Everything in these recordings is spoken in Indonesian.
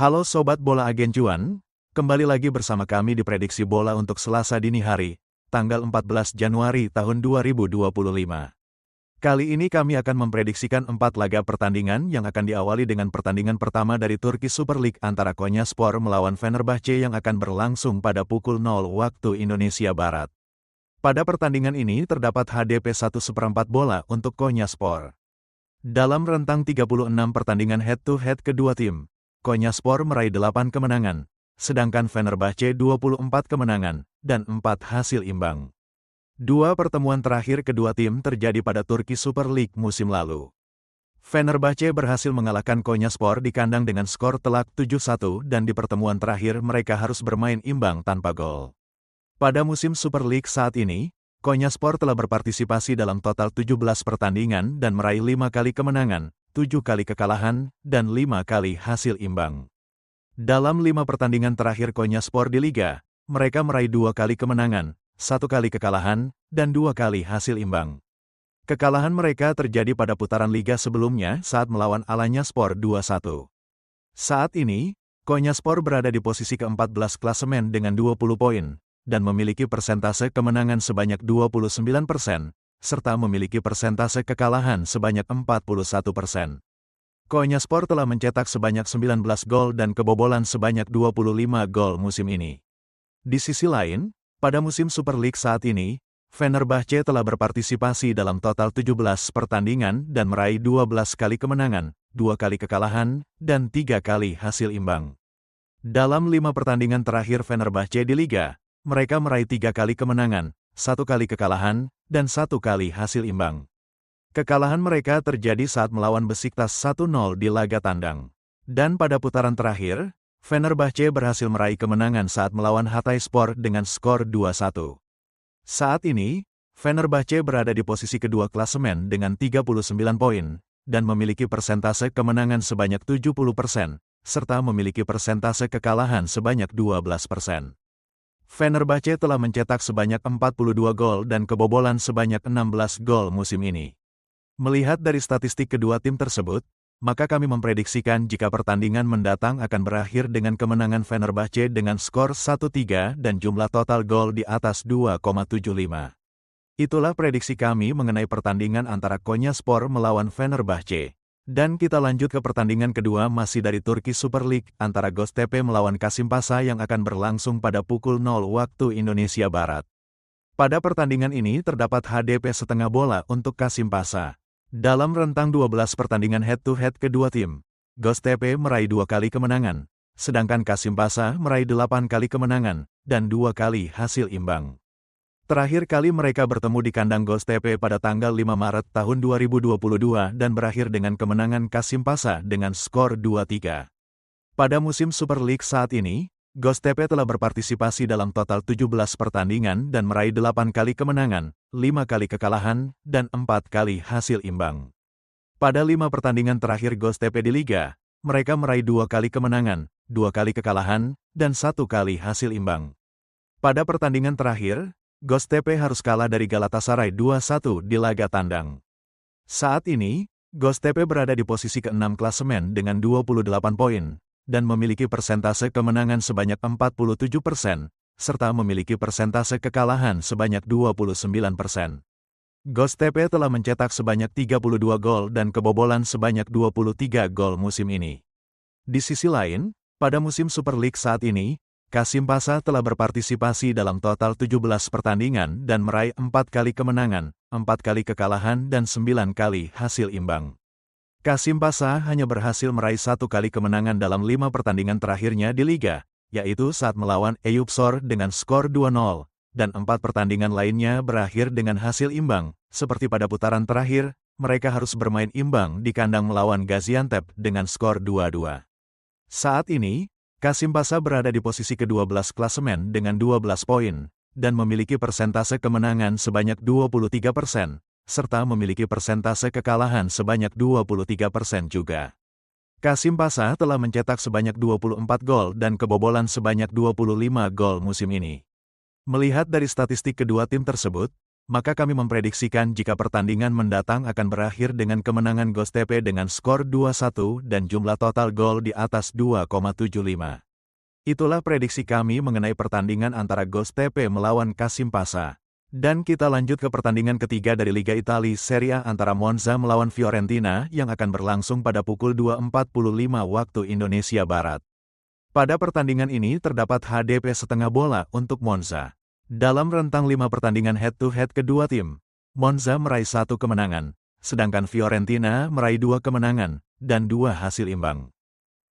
Halo Sobat Bola Agen Cuan, kembali lagi bersama kami di Prediksi Bola untuk Selasa dini hari, tanggal 14 Januari tahun 2025. Kali ini kami akan memprediksikan 4 laga pertandingan yang akan diawali dengan pertandingan pertama dari Turkish Super League antara Konyaspor melawan Fenerbahce yang akan berlangsung pada pukul 0 waktu Indonesia Barat. Pada pertandingan ini terdapat HDP 1/4 bola untuk Konyaspor. Dalam rentang 36 pertandingan head-to-head kedua tim, Konyaspor meraih 8 kemenangan, sedangkan Fenerbahce 24 kemenangan, dan 4 hasil imbang. Dua pertemuan terakhir kedua tim terjadi pada Turkish Super League musim lalu. Fenerbahce berhasil mengalahkan Konyaspor di kandang dengan skor telak 7-1 dan di pertemuan terakhir mereka harus bermain imbang tanpa gol. Pada musim Super League saat ini, Konyaspor telah berpartisipasi dalam total 17 pertandingan dan meraih 5 kali kemenangan, 7 kali kekalahan, dan 5 kali hasil imbang. Dalam 5 pertandingan terakhir Konyaspor di Liga, mereka meraih 2 kali kemenangan, 1 kali kekalahan, dan 2 kali hasil imbang. Kekalahan mereka terjadi pada putaran Liga sebelumnya saat melawan Alanyaspor 2-1. Saat ini, Konyaspor berada di posisi ke-14 klasemen dengan 20 poin, dan memiliki persentase kemenangan sebanyak 29%, serta memiliki persentase kekalahan sebanyak 41%. Konyaspor telah mencetak sebanyak 19 gol dan kebobolan sebanyak 25 gol musim ini. Di sisi lain, pada musim Super League saat ini, Fenerbahce telah berpartisipasi dalam total 17 pertandingan dan meraih 12 kali kemenangan, 2 kali kekalahan, dan 3 kali hasil imbang. Dalam 5 pertandingan terakhir Fenerbahce di Liga, mereka meraih 3 kali kemenangan, 1 kali kekalahan, dan 1 kali hasil imbang. Kekalahan mereka terjadi saat melawan Besiktas 1-0 di laga tandang. Dan pada putaran terakhir, Fenerbahce berhasil meraih kemenangan saat melawan Hatayspor dengan skor 2-1. Saat ini, Fenerbahce berada di posisi kedua klasemen dengan 39 poin, dan memiliki persentase kemenangan sebanyak 70%, serta memiliki persentase kekalahan sebanyak 12%. Fenerbahce telah mencetak sebanyak 42 gol dan kebobolan sebanyak 16 gol musim ini. Melihat dari statistik kedua tim tersebut, maka kami memprediksikan jika pertandingan mendatang akan berakhir dengan kemenangan Fenerbahce dengan skor 1-3 dan jumlah total gol di atas 2,75. Itulah prediksi kami mengenai pertandingan antara Konyaspor melawan Fenerbahce. Dan kita lanjut ke pertandingan kedua masih dari Turkish Super League antara Göztepe melawan Kasimpasa yang akan berlangsung pada pukul 0 waktu Indonesia Barat. Pada pertandingan ini terdapat HDP setengah bola untuk Kasimpasa. Dalam rentang 12 pertandingan head-to-head kedua tim, Göztepe meraih 2 kali kemenangan, sedangkan Kasimpasa meraih 8 kali kemenangan, dan 2 kali hasil imbang. Terakhir kali mereka bertemu di kandang Göztepe pada tanggal 5 Maret tahun 2022 dan berakhir dengan kemenangan Kasimpasa dengan skor 2-3. Pada musim Super League saat ini, Göztepe telah berpartisipasi dalam total 17 pertandingan dan meraih 8 kali kemenangan, 5 kali kekalahan, dan 4 kali hasil imbang. Pada 5 pertandingan terakhir Göztepe di Liga, mereka meraih 2 kali kemenangan, 2 kali kekalahan, dan 1 kali hasil imbang. Pada pertandingan terakhir, Göztepe harus kalah dari Galatasaray 2-1 di laga tandang. Saat ini, Göztepe berada di posisi ke-6 klasemen dengan 28 poin, dan memiliki persentase kemenangan sebanyak 47%, serta memiliki persentase kekalahan sebanyak 29%. Göztepe telah mencetak sebanyak 32 gol dan kebobolan sebanyak 23 gol musim ini. Di sisi lain, pada musim Super League saat ini, Kasimpasa telah berpartisipasi dalam total 17 pertandingan dan meraih 4 kali kemenangan, 4 kali kekalahan dan 9 kali hasil imbang. Kasimpasa hanya berhasil meraih 1 kali kemenangan dalam 5 pertandingan terakhirnya di Liga, yaitu saat melawan Eyüpspor dengan skor 2-0, dan 4 pertandingan lainnya berakhir dengan hasil imbang, seperti pada putaran terakhir, mereka harus bermain imbang di kandang melawan Gaziantep dengan skor 2-2. Saat ini, Kasimpasa berada di posisi ke-12 klasemen dengan 12 poin, dan memiliki persentase kemenangan sebanyak 23%, serta memiliki persentase kekalahan sebanyak 23% juga. Kasimpasa telah mencetak sebanyak 24 gol dan kebobolan sebanyak 25 gol musim ini. Melihat dari statistik kedua tim tersebut, maka kami memprediksikan jika pertandingan mendatang akan berakhir dengan kemenangan Göztepe dengan skor 2-1 dan jumlah total gol di atas 2,75. Itulah prediksi kami mengenai pertandingan antara Göztepe melawan Kasimpasa. Dan kita lanjut ke pertandingan ketiga dari Liga Italia Serie A antara Monza melawan Fiorentina yang akan berlangsung pada pukul 2.45 waktu Indonesia Barat. Pada pertandingan ini terdapat HDP setengah bola untuk Monza. Dalam rentang 5 pertandingan head-to-head kedua tim, Monza meraih 1 kemenangan, sedangkan Fiorentina meraih 2 kemenangan dan 2 hasil imbang.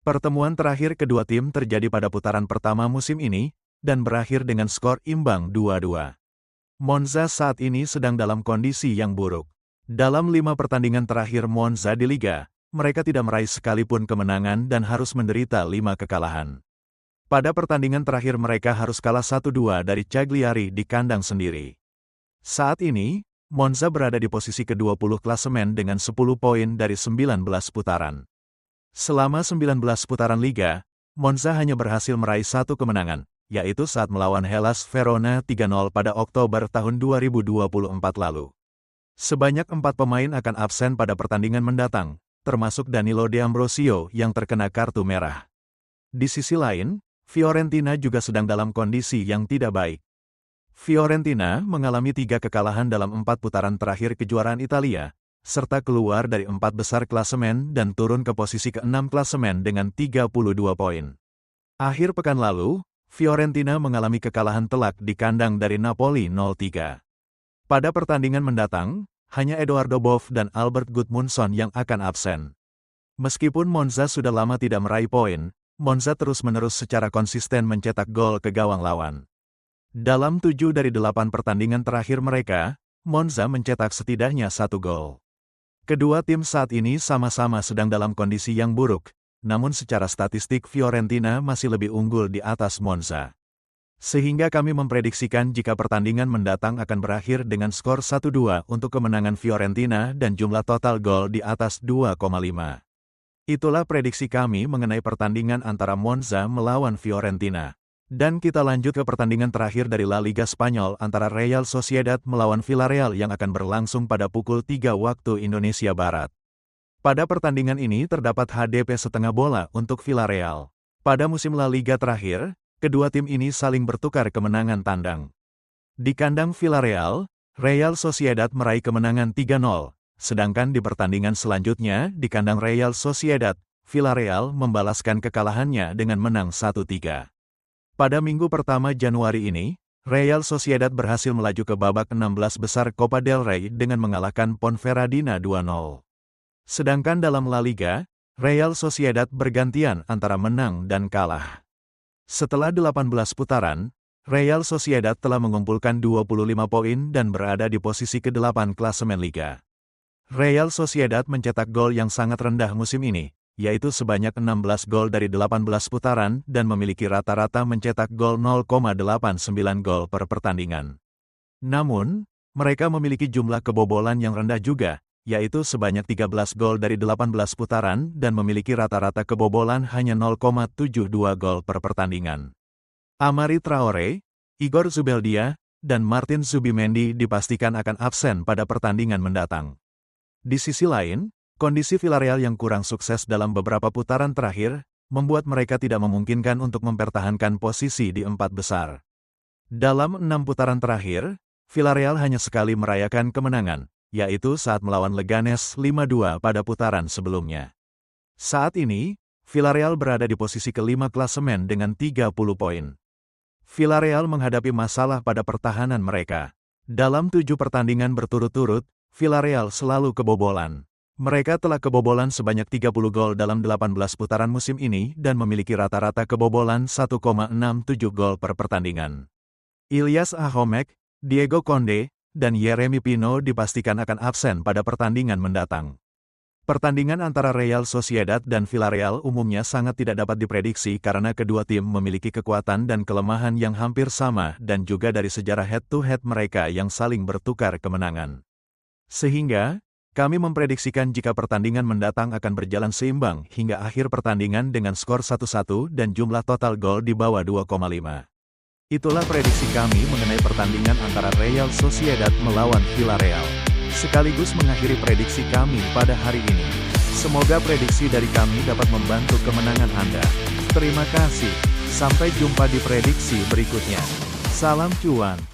Pertemuan terakhir kedua tim terjadi pada putaran pertama musim ini dan berakhir dengan skor imbang 2-2. Monza saat ini sedang dalam kondisi yang buruk. Dalam 5 pertandingan terakhir Monza di Liga, mereka tidak meraih sekalipun kemenangan dan harus menderita 5 kekalahan. Pada pertandingan terakhir mereka harus kalah 1-2 dari Cagliari di kandang sendiri. Saat ini, Monza berada di posisi ke-20 klasemen dengan 10 poin dari 19 putaran. Selama 19 putaran Liga, Monza hanya berhasil meraih 1 kemenangan, yaitu saat melawan Hellas Verona 3-0 pada Oktober tahun 2024 lalu. Sebanyak 4 pemain akan absen pada pertandingan mendatang, termasuk Danilo D'Ambrosio yang terkena kartu merah. Di sisi lain, Fiorentina juga sedang dalam kondisi yang tidak baik. Fiorentina mengalami 3 kekalahan dalam 4 putaran terakhir kejuaraan Italia, serta keluar dari 4 besar klasemen dan turun ke posisi ke-6 klasemen dengan 32 poin. Akhir pekan lalu, Fiorentina mengalami kekalahan telak di kandang dari Napoli 0-3. Pada pertandingan mendatang, hanya Eduardo Boff dan Albert Gudmundsson yang akan absen. Meskipun Monza sudah lama tidak meraih poin, Monza terus-menerus secara konsisten mencetak gol ke gawang lawan. Dalam 7 dari 8 pertandingan terakhir mereka, Monza mencetak setidaknya 1 gol. Kedua tim saat ini sama-sama sedang dalam kondisi yang buruk, namun secara statistik Fiorentina masih lebih unggul di atas Monza. Sehingga kami memprediksikan jika pertandingan mendatang akan berakhir dengan skor 1-2 untuk kemenangan Fiorentina dan jumlah total gol di atas 2,5. Itulah prediksi kami mengenai pertandingan antara Monza melawan Fiorentina. Dan kita lanjut ke pertandingan terakhir dari La Liga Spanyol antara Real Sociedad melawan Villarreal yang akan berlangsung pada pukul 3 waktu Indonesia Barat. Pada pertandingan ini terdapat HDP setengah bola untuk Villarreal. Pada musim La Liga terakhir, kedua tim ini saling bertukar kemenangan tandang. Di kandang Villarreal, Real Sociedad meraih kemenangan 3-0, sedangkan di pertandingan selanjutnya di kandang Real Sociedad, Villarreal membalaskan kekalahannya dengan menang 1-3. Pada minggu pertama Januari ini, Real Sociedad berhasil melaju ke babak 16 besar Copa del Rey dengan mengalahkan Ponferradina 2-0. Sedangkan dalam La Liga, Real Sociedad bergantian antara menang dan kalah. Setelah 18 putaran, Real Sociedad telah mengumpulkan 25 poin dan berada di posisi ke-8 klasemen Liga. Real Sociedad mencetak gol yang sangat rendah musim ini, yaitu sebanyak 16 gol dari 18 putaran dan memiliki rata-rata mencetak gol 0,89 gol per pertandingan. Namun, mereka memiliki jumlah kebobolan yang rendah juga, yaitu sebanyak 13 gol dari 18 putaran dan memiliki rata-rata kebobolan hanya 0,72 gol per pertandingan. Amari Traore, Igor Zubeldia, dan Martin Zubimendi dipastikan akan absen pada pertandingan mendatang. Di sisi lain, kondisi Villarreal yang kurang sukses dalam beberapa putaran terakhir, membuat mereka tidak memungkinkan untuk mempertahankan posisi di 4 besar. Dalam 6 putaran terakhir, Villarreal hanya sekali merayakan kemenangan, yaitu saat melawan Leganes 5-2 pada putaran sebelumnya. Saat ini, Villarreal berada di posisi ke-5 klasemen dengan 30 poin. Villarreal menghadapi masalah pada pertahanan mereka. Dalam 7 pertandingan berturut-turut, Villarreal selalu kebobolan. Mereka telah kebobolan sebanyak 30 gol dalam 18 putaran musim ini dan memiliki rata-rata kebobolan 1,67 gol per pertandingan. Ilyas Ahomek, Diego Conde, dan Yeremy Pino dipastikan akan absen pada pertandingan mendatang. Pertandingan antara Real Sociedad dan Villarreal umumnya sangat tidak dapat diprediksi karena kedua tim memiliki kekuatan dan kelemahan yang hampir sama dan juga dari sejarah head-to-head mereka yang saling bertukar kemenangan. Sehingga, kami memprediksikan jika pertandingan mendatang akan berjalan seimbang hingga akhir pertandingan dengan skor 1-1 dan jumlah total gol di bawah 2,5. Itulah prediksi kami mengenai pertandingan antara Real Sociedad melawan Villarreal. Sekaligus mengakhiri prediksi kami pada hari ini. Semoga prediksi dari kami dapat membantu kemenangan Anda. Terima kasih. Sampai jumpa di prediksi berikutnya. Salam cuan.